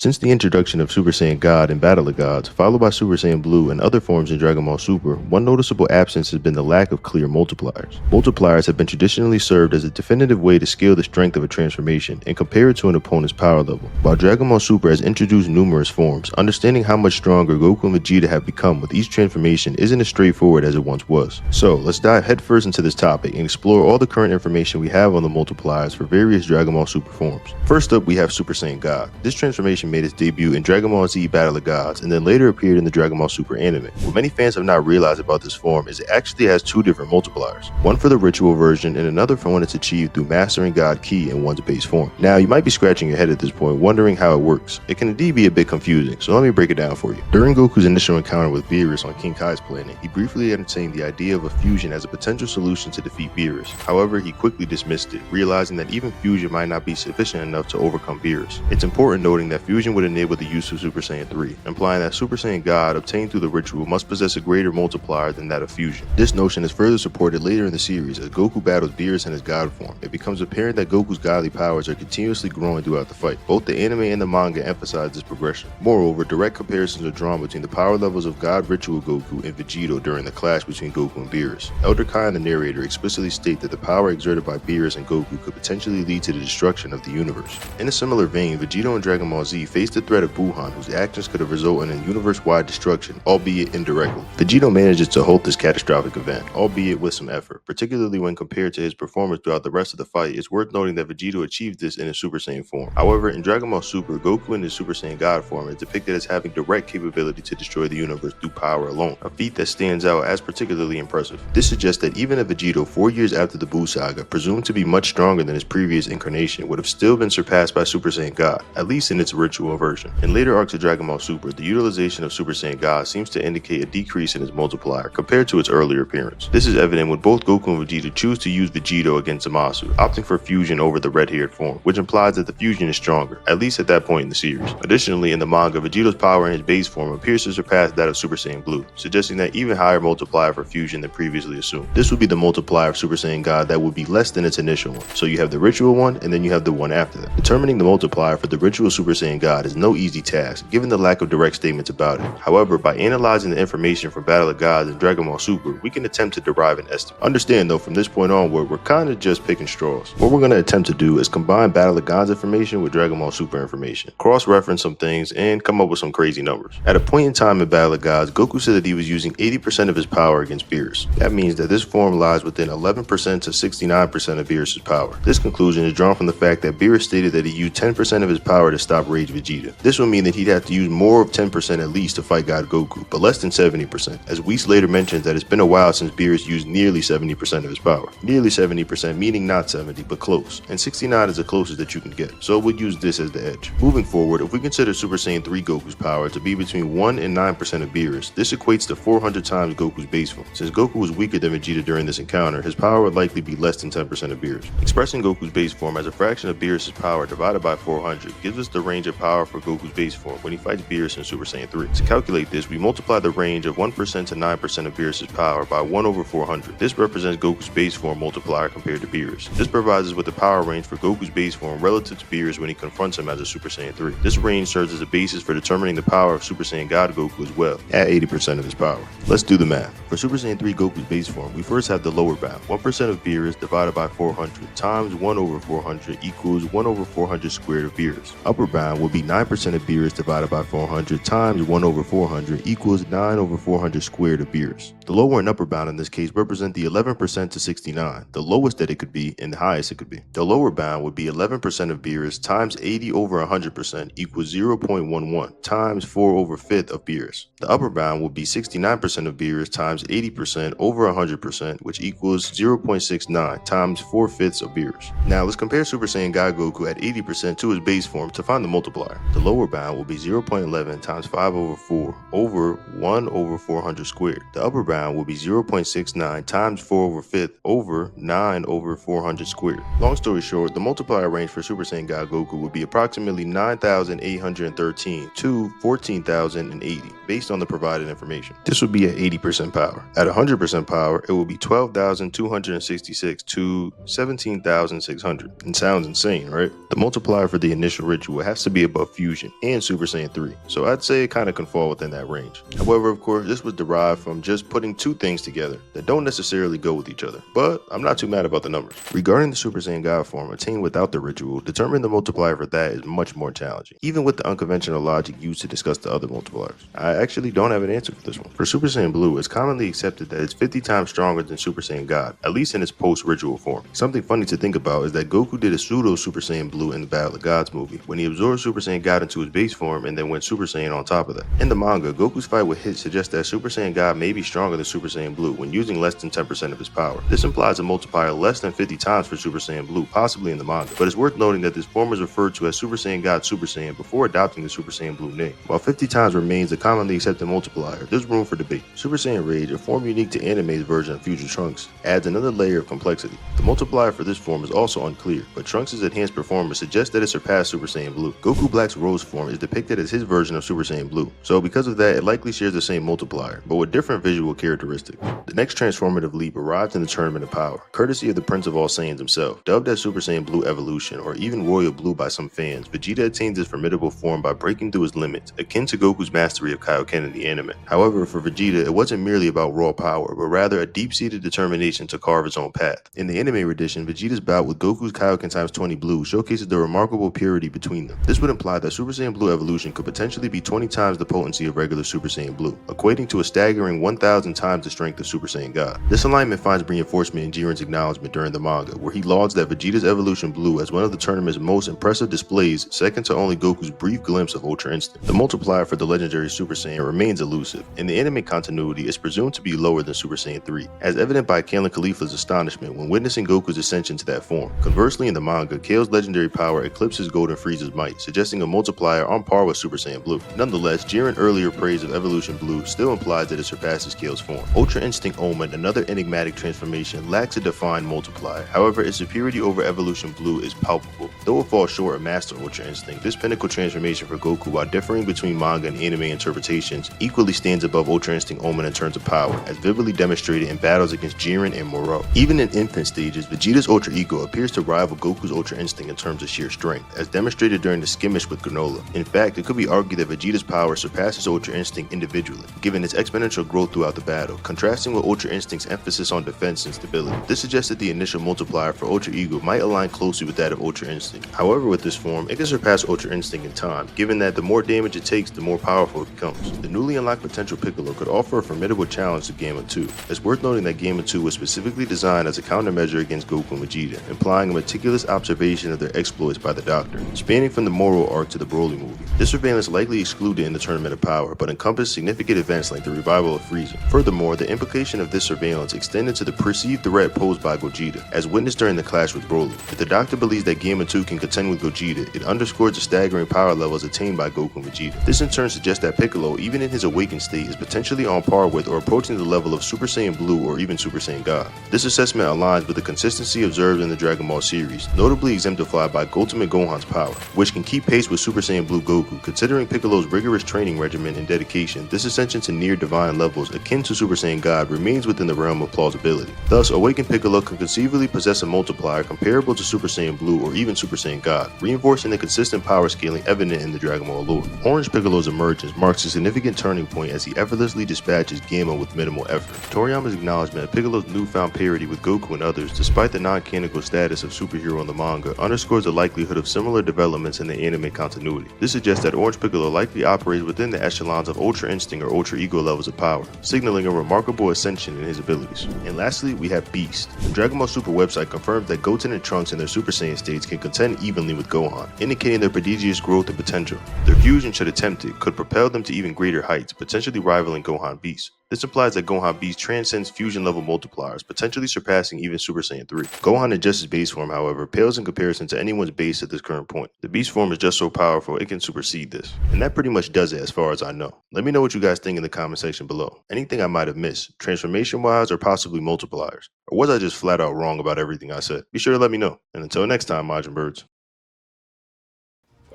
Since the introduction of Super Saiyan God and Battle of Gods, followed by Super Saiyan Blue and other forms in Dragon Ball Super, one noticeable absence has been the lack of clear multipliers. Multipliers have been traditionally served as a definitive way to scale the strength of a transformation and compare it to an opponent's power level. While Dragon Ball Super has introduced numerous forms, understanding how much stronger Goku and Vegeta have become with each transformation isn't as straightforward as it once was. So let's dive headfirst into this topic and explore all the current information we have on the multipliers for various Dragon Ball Super forms. First up, we have Super Saiyan God. This transformation made its debut in Dragon Ball Z Battle of Gods and then later appeared in the Dragon Ball Super anime. What many fans have not realized about this form is it actually has two different multipliers, one for the ritual version and another for when it's achieved through mastering God Ki in one's base form. Now you might be scratching your head at this point wondering how it works. It can indeed be a bit confusing, so let me break it down for you. During Goku's initial encounter with Beerus on King Kai's planet, he briefly entertained the idea of a fusion as a potential solution to defeat Beerus. However, he quickly dismissed it, realizing that even fusion might not be sufficient enough to overcome Beerus. It's important noting that fusion would enable the use of Super Saiyan 3, implying that Super Saiyan God obtained through the ritual must possess a greater multiplier than that of fusion. This notion is further supported later in the series as Goku battles Beerus in his God form. It becomes apparent that Goku's godly powers are continuously growing throughout the fight. Both the anime and the manga emphasize this progression. Moreover, direct comparisons are drawn between the power levels of God Ritual Goku and Vegito during the clash between Goku and Beerus. Elder Kai and the narrator explicitly state that the power exerted by Beerus and Goku could potentially lead to the destruction of the universe. In a similar vein, Vegito and Dragon Ball Z faced the threat of Buhan, whose actions could have resulted in universe-wide destruction, albeit indirectly. Vegito manages to halt this catastrophic event, albeit with some effort, particularly when compared to his performance throughout the rest of the fight. It's worth noting that Vegito achieved this in his Super Saiyan form. However, in Dragon Ball Super, Goku in his Super Saiyan God form is depicted as having direct capability to destroy the universe through power alone, a feat that stands out as particularly impressive. This suggests that even if Vegito, 4 years after the Buu saga, presumed to be much stronger than his previous incarnation, would have still been surpassed by Super Saiyan God, at least in its ritual version. In later arcs of Dragon Ball Super, the utilization of Super Saiyan God seems to indicate a decrease in its multiplier compared to its earlier appearance. This is evident when both Goku and Vegeta choose to use Vegito against Zamasu, opting for fusion over the red-haired form, which implies that the fusion is stronger, at least at that point in the series. Additionally, in the manga, Vegito's power in his base form appears to surpass that of Super Saiyan Blue, suggesting that even higher multiplier for fusion than previously assumed. This would be the multiplier of Super Saiyan God that would be less than its initial one. So you have the ritual one, and then you have the one after that. Determining the multiplier for the ritual Super Saiyan God is no easy task, given the lack of direct statements about it. However, by analyzing the information from Battle of Gods and Dragon Ball Super, we can attempt to derive an estimate. Understand though, from this point onward, we're kinda just picking straws. What we're gonna attempt to do is combine Battle of Gods information with Dragon Ball Super information, cross-reference some things, and come up with some crazy numbers. At a point in time in Battle of Gods, Goku said that he was using 80% of his power against Beerus. That means that this form lies within 11% to 69% of Beerus' power. This conclusion is drawn from the fact that Beerus stated that he used 10% of his power to stop Rage Vegeta. This would mean that he'd have to use more of 10% at least to fight God Goku, but less than 70%, as Whis later mentions that it's been a while since Beerus used nearly 70% of his power. Nearly 70% meaning not 70, but close, and 69 is the closest that you can get, so it would use this as the edge. Moving forward, if we consider Super Saiyan 3 Goku's power to be between 1 and 9% of Beerus, this equates to 400 times Goku's base form. Since Goku was weaker than Vegeta during this encounter, his power would likely be less than 10% of Beerus. Expressing Goku's base form as a fraction of Beerus' power divided by 400 gives us the range of power for Goku's base form when he fights Beerus in Super Saiyan 3. To calculate this, we multiply the range of 1% to 9% of Beerus' power by 1 over 400. This represents Goku's base form multiplier compared to Beerus. This provides us with the power range for Goku's base form relative to Beerus when he confronts him as a Super Saiyan 3. This range serves as a basis for determining the power of Super Saiyan God Goku as well, at 80% of his power. Let's do the math. For Super Saiyan 3 Goku's base form, we first have the lower bound, 1% of Beerus divided by 400 times 1 over 400 equals 1 over 400 squared of Beerus. Upper bound will be 9% of Beerus divided by 400 times 1 over 400 equals 9 over 400 squared of Beerus. The lower and upper bound in this case represent the 11% to 69, the lowest that it could be and the highest it could be. The lower bound would be 11% of Beerus times 80 over 100% equals 0.11 times 4 over 5th of Beerus. The upper bound would be 69% of Beerus times 80% over 100%, which equals 0.69 times 4/5 of Beerus. Now let's compare Super Saiyan God Goku at 80% to his base form to find the multiplier. The lower bound will be 0.11 times 5 over 4 over 1 over 400 squared. The upper bound will be 0.69 times 4 over 5th over 9 over 400 squared. Long story short, the multiplier range for Super Saiyan God Goku would be approximately 9,813 to 14,080 based on the provided information. This would be at 80% power. At 100% power, it will be 12,266 to 17,600. It sounds insane, right? The multiplier for the initial ritual has to be above Fusion and Super Saiyan 3, so I'd say it kinda can fall within that range. However, of course, this was derived from just putting two things together that don't necessarily go with each other, but I'm not too mad about the numbers. Regarding the Super Saiyan God form attained without the ritual, determining the multiplier for that is much more challenging, even with the unconventional logic used to discuss the other multipliers. I actually don't have an answer for this one. For Super Saiyan Blue, it's commonly accepted that it's 50 times stronger than Super Saiyan God, at least in its post-ritual form. Something funny to think about is that Goku did a pseudo Super Saiyan Blue in the Battle of Gods movie, when he absorbed Super Saiyan God into his base form and then went Super Saiyan on top of that. In the manga, Goku's fight with Hit suggests that Super Saiyan God may be stronger than Super Saiyan Blue when using less than 10% of his power. This implies a multiplier less than 50 times for Super Saiyan Blue, possibly in the manga, but it's worth noting that this form is referred to as Super Saiyan God Super Saiyan before adopting the Super Saiyan Blue name. While 50 times remains the commonly accepted multiplier, there's room for debate. Super Saiyan Rage, a form unique to anime's version of Future Trunks, adds another layer of complexity. The multiplier for this form is also unclear, but Trunks' enhanced performance suggests that it surpassed Super Saiyan Blue. Goku Black's Rose form is depicted as his version of Super Saiyan Blue, so because of that, it likely shares the same multiplier, but with different visual characteristics. The next transformative leap arrives in the Tournament of Power, courtesy of the Prince of All Saiyans himself. Dubbed as Super Saiyan Blue Evolution, or even Royal Blue by some fans, Vegeta attains this formidable form by breaking through his limits, akin to Goku's mastery of Kaioken in the anime. However, for Vegeta, it wasn't merely about raw power, but rather a deep-seated determination to carve his own path. In the anime rendition, Vegeta's bout with Goku's Kaioken times 20 Blue showcases the remarkable purity between them. This would imply that Super Saiyan Blue Evolution could potentially be 20 times the potency of regular Super Saiyan Blue, equating to a staggering 1,000 times the strength of Super Saiyan God. This alignment finds reinforcement in Jiren's acknowledgement during the manga, where he lauds that Vegeta's Evolution Blue as one of the tournament's most impressive displays, second to only Goku's brief glimpse of Ultra Instinct. The multiplier for the legendary Super Saiyan remains elusive. In the anime continuity, it's presumed to be lower than Super Saiyan 3, as evident by Kale and Caulifla's astonishment when witnessing Goku's ascension to that form. Conversely, in the manga, Kale's legendary power eclipses Golden Frieza's might, suggesting a multiplier on par with Super Saiyan Blue. Nonetheless, Jiren's earlier praise of Evolution Blue still implies that it surpasses Kale's form. Ultra Instinct Omen, another enigmatic transformation, lacks a defined multiplier. However, its superiority over Evolution Blue is palpable. Though it falls short of Master Ultra Instinct, this pinnacle transformation for Goku, while differing between manga and anime interpretations, equally stands above Ultra Instinct Omen in terms of power, as vividly demonstrated in battles against Jiren and Moro. Even in infant stages, Vegeta's Ultra Ego appears to rival Goku's Ultra Instinct in terms of sheer strength, as demonstrated during the skirmish with Granola. In fact, it could be argued that Vegeta's power surpasses Ultra Instinct individually, given its exponential growth throughout the battle, contrasting with Ultra Instinct's emphasis on defense and stability. This suggests that the initial multiplier for Ultra Ego might align closely with that of Ultra Instinct. However, with this form, it can surpass Ultra Instinct in time, given that the more damage it takes, the more powerful it becomes. The newly unlocked potential Piccolo could offer a formidable challenge to Gamma 2. It's worth noting that Gamma 2 was specifically designed as a countermeasure against Goku and Vegeta, implying a meticulous observation of their exploits by the Doctor, spanning from the Moro arc to the Broly movie. This surveillance likely excluded in the Tournament of Power, but encompassed significant events like the revival of Frieza. Furthermore, the implication of this surveillance extended to the perceived threat posed by Gogeta, as witnessed during the clash with Broly. If the Doctor believes that Gamma 2 can contend with Gogeta, it underscores the staggering power levels attained by Goku and Vegeta. This in turn suggests that Piccolo, even in his awakened state, is potentially on par with or approaching the level of Super Saiyan Blue or even Super Saiyan God. This assessment aligns with the consistency observed in the Dragon Ball series, notably exemplified by Ultimate Gohan's power, which can keep pace with Super Saiyan Blue Goku. Considering Piccolo's rigorous training regimen and dedication, this ascension to near divine levels akin to Super Saiyan God remains within the realm of plausibility. Thus, awakened Piccolo could conceivably possess a multiplier comparable to Super Saiyan Blue or even Super Saiyan God, reinforcing the consistent power scaling evident in the Dragon Ball lore. Orange Piccolo's emergence marks a significant turning point as he effortlessly dispatches Gamma with minimal effort. Toriyama's acknowledgement of Piccolo's newfound parity with Goku and others, despite the non-canonical status of superhero in the manga, underscores the likelihood of similar developments in the anime continuity. This suggests that Orange Piccolo likely operates within the echelons of Ultra Instinct or Ultra Ego levels of power, signaling a remarkable ascension in his abilities. And lastly, we have Beast. The Dragon Ball Super website confirms that Goten and Trunks in their Super Saiyan states can contend evenly with Gohan, indicating their prodigious growth and potential. Their fusion, should attempted, could propel them to even greater heights, potentially rivaling Gohan Beast. This implies that Gohan Beast transcends fusion level multipliers, potentially surpassing even Super Saiyan 3. Gohan in just his base form, however, pales in comparison to anyone's base at this current point. The Beast form is just so powerful, it can supersede this. And that pretty much does it as far as I know. Let me know what you guys think in the comment section below. Anything I might have missed, transformation wise or possibly multipliers? Or was I just flat out wrong about everything I said? Be sure to let me know. And until next time, Majin Birds.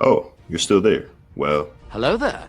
Oh, you're still there. Well, hello there.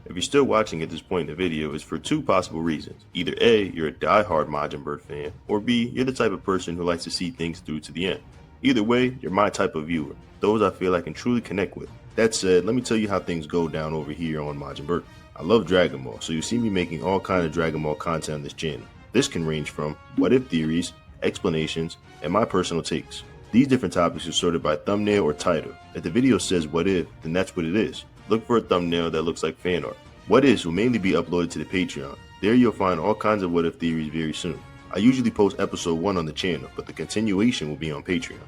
If you're still watching at this point in the video, it's for two possible reasons. Either A, you're a die-hard Majin Bird fan, or B, you're the type of person who likes to see things through to the end. Either way, you're my type of viewer, those I feel I can truly connect with. That said, let me tell you how things go down over here on Majin Buu. I love Dragon Ball, so you see me making all kind of Dragon Ball content on this channel. This can range from what-if theories, explanations, and my personal takes. These different topics are sorted by thumbnail or title. If the video says what if, then that's what it is. Look for a thumbnail that looks like fan art. What ifs will mainly be uploaded to the Patreon. There you'll find all kinds of what if theories very soon. I usually post episode 1 on the channel, but the continuation will be on Patreon.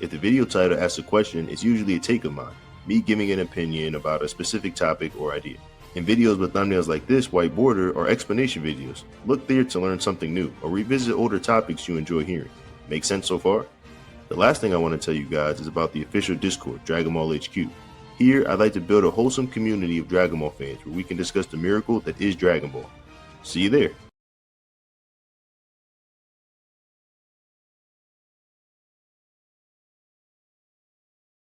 If the video title asks a question, it's usually a take of mine, me giving an opinion about a specific topic or idea. In videos with thumbnails like this, white border, or explanation videos, look there to learn something new or revisit older topics you enjoy hearing. Make sense so far? The last thing I want to tell you guys is about the official Discord, Dragon Ball HQ. Here, I'd like to build a wholesome community of Dragon Ball fans where we can discuss the miracle that is Dragon Ball. See you there.